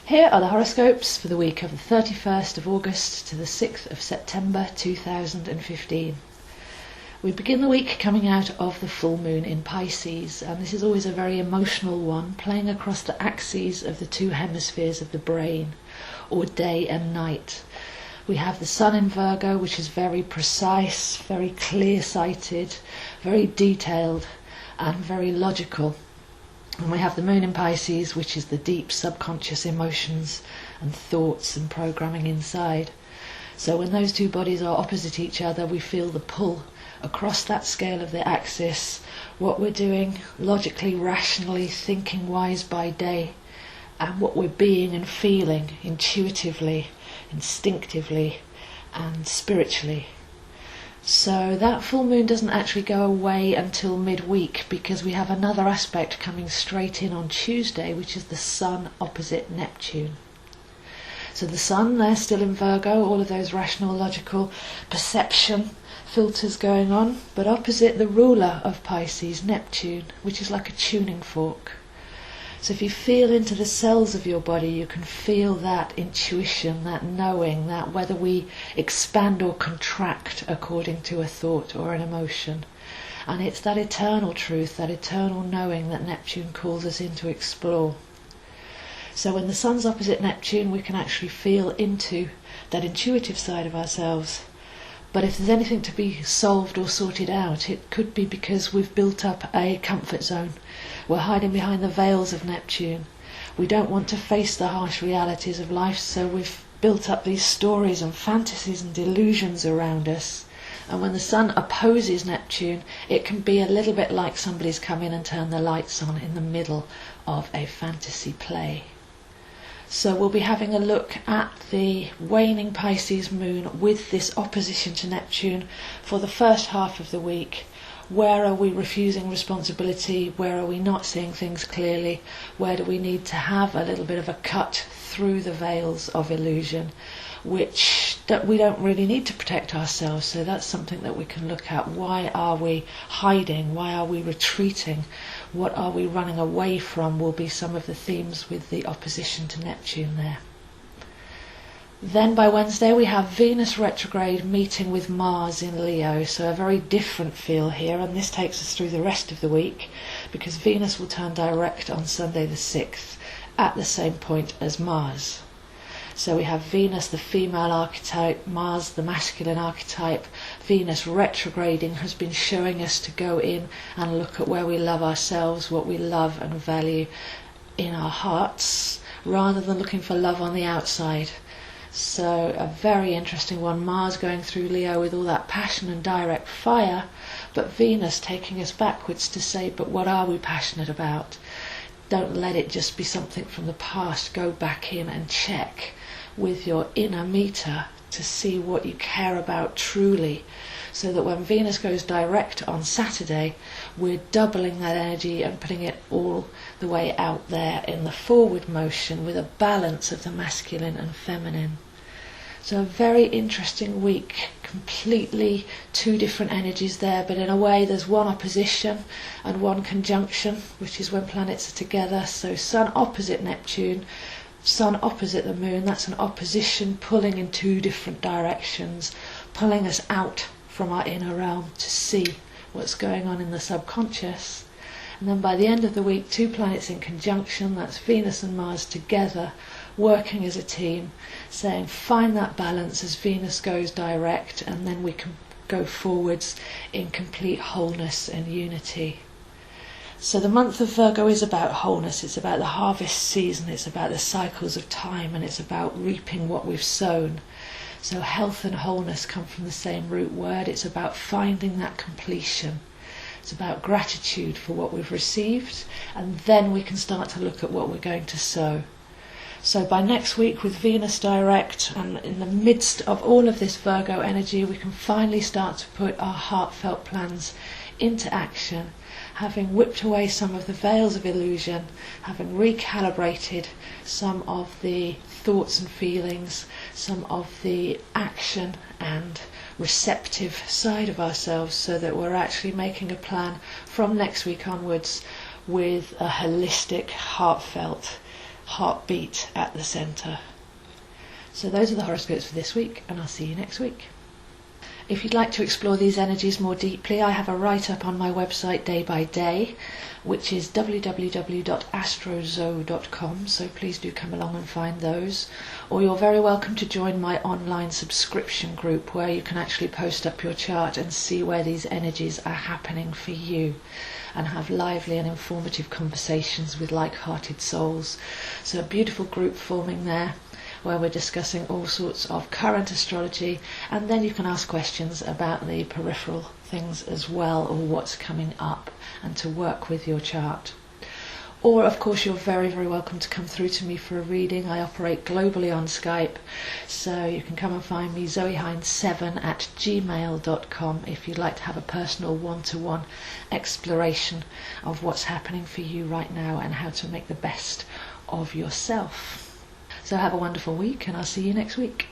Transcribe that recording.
Here are the horoscopes for the week of the 31st of August to the 6th of September 2015. We begin the week coming out of the full moon in Pisces, and this is always a very emotional one, playing across the axes of the two hemispheres of the brain, or day and night. We have the sun in Virgo, which is very precise, very clear-sighted, very detailed and very logical. And we have the moon in Pisces, which is the deep subconscious emotions and thoughts and programming inside. So when those two bodies are opposite each other, we feel the pull across that scale of the axis, what we're doing logically, rationally, thinking wise by day, and what we're being and feeling intuitively, instinctively and spiritually. So that full moon doesn't actually go away until midweek, because we have another aspect coming straight in on Tuesday, which is the sun opposite Neptune. So the sun, they're still in Virgo, all of those rational, logical perception filters going on, but opposite the ruler of Pisces, Neptune, which is like a tuning fork. So if you feel into the cells of your body, you can feel that intuition, that knowing, that whether we expand or contract according to a thought or an emotion. And it's that eternal truth, that eternal knowing that Neptune calls us in to explore. So when the sun's opposite Neptune, we can actually feel into that intuitive side of ourselves. But if there's anything to be solved or sorted out, it could be because we've built up a comfort zone. We're hiding behind the veils of Neptune. We don't want to face the harsh realities of life, so we've built up these stories and fantasies and delusions around us. And when the sun opposes Neptune, it can be a little bit like somebody's come in and turned the lights on in the middle of a fantasy play. So we'll be having a look at the waning Pisces moon with this opposition to Neptune for the first half of the week. Where are we refusing responsibility? Where are we not seeing things clearly? Where do we need to have a little bit of a cut through the veils of illusion, that we don't really need to protect ourselves? So that's something that we can look at. Why are we hiding? Why are we retreating? What are we running away from will be some of the themes with the opposition to Neptune there. Then by Wednesday we have Venus retrograde meeting with Mars in Leo, so a very different feel here, and this takes us through the rest of the week because Venus will turn direct on Sunday the 6th at the same point as Mars. So we have Venus, the female archetype, Mars, the masculine archetype. Venus retrograding has been showing us to go in and look at where we love ourselves, what we love and value in our hearts, rather than looking for love on the outside. So a very interesting one, Mars going through Leo with all that passion and direct fire, but Venus taking us backwards to say, but what are we passionate about? Don't let it just be something from the past. Go back in and check with your inner meter to see what you care about truly, so that when Venus goes direct on Saturday, we're doubling that energy and putting it all the way out there in the forward motion with a balance of the masculine and feminine. So a very interesting week, completely two different energies there, but in a way there's one opposition and one conjunction, which is when planets are together. So sun opposite Neptune, sun opposite the moon, that's an opposition pulling in two different directions, pulling us out from our inner realm to see what's going on in the subconscious. And then by the end of the week, two planets in conjunction, that's Venus and Mars together, working as a team, saying find that balance as Venus goes direct, and then we can go forwards in complete wholeness and unity. So the month of Virgo is about wholeness, it's about the harvest season, it's about the cycles of time, and it's about reaping what we've sown. So health and wholeness come from the same root word. It's about finding that completion. It's about gratitude for what we've received, and then we can start to look at what we're going to sow. So by next week, with Venus direct and in the midst of all of this Virgo energy, we can finally start to put our heartfelt plans into action, having whipped away some of the veils of illusion, having recalibrated some of the thoughts and feelings, some of the action and receptive side of ourselves, so that we're actually making a plan from next week onwards with a holistic, heartfelt heartbeat at the centre. So those are the horoscopes for this week, and I'll see you next week. If you'd like to explore these energies more deeply, I have a write-up on my website day by day, which is www.astrozo.com, so please do come along and find those. Or you're very welcome to join my online subscription group, where you can actually post up your chart and see where these energies are happening for you, and have lively and informative conversations with like-hearted souls. So a beautiful group forming there, where we're discussing all sorts of current astrology, and then you can ask questions about the peripheral things as well, or what's coming up, and to work with your chart. Or of course you're very, very welcome to come through to me for a reading. I operate globally on Skype, so you can come and find me, zoehines7@gmail.com, if you'd like to have a personal one-to-one exploration of what's happening for you right now and how to make the best of yourself. So have a wonderful week, and I'll see you next week.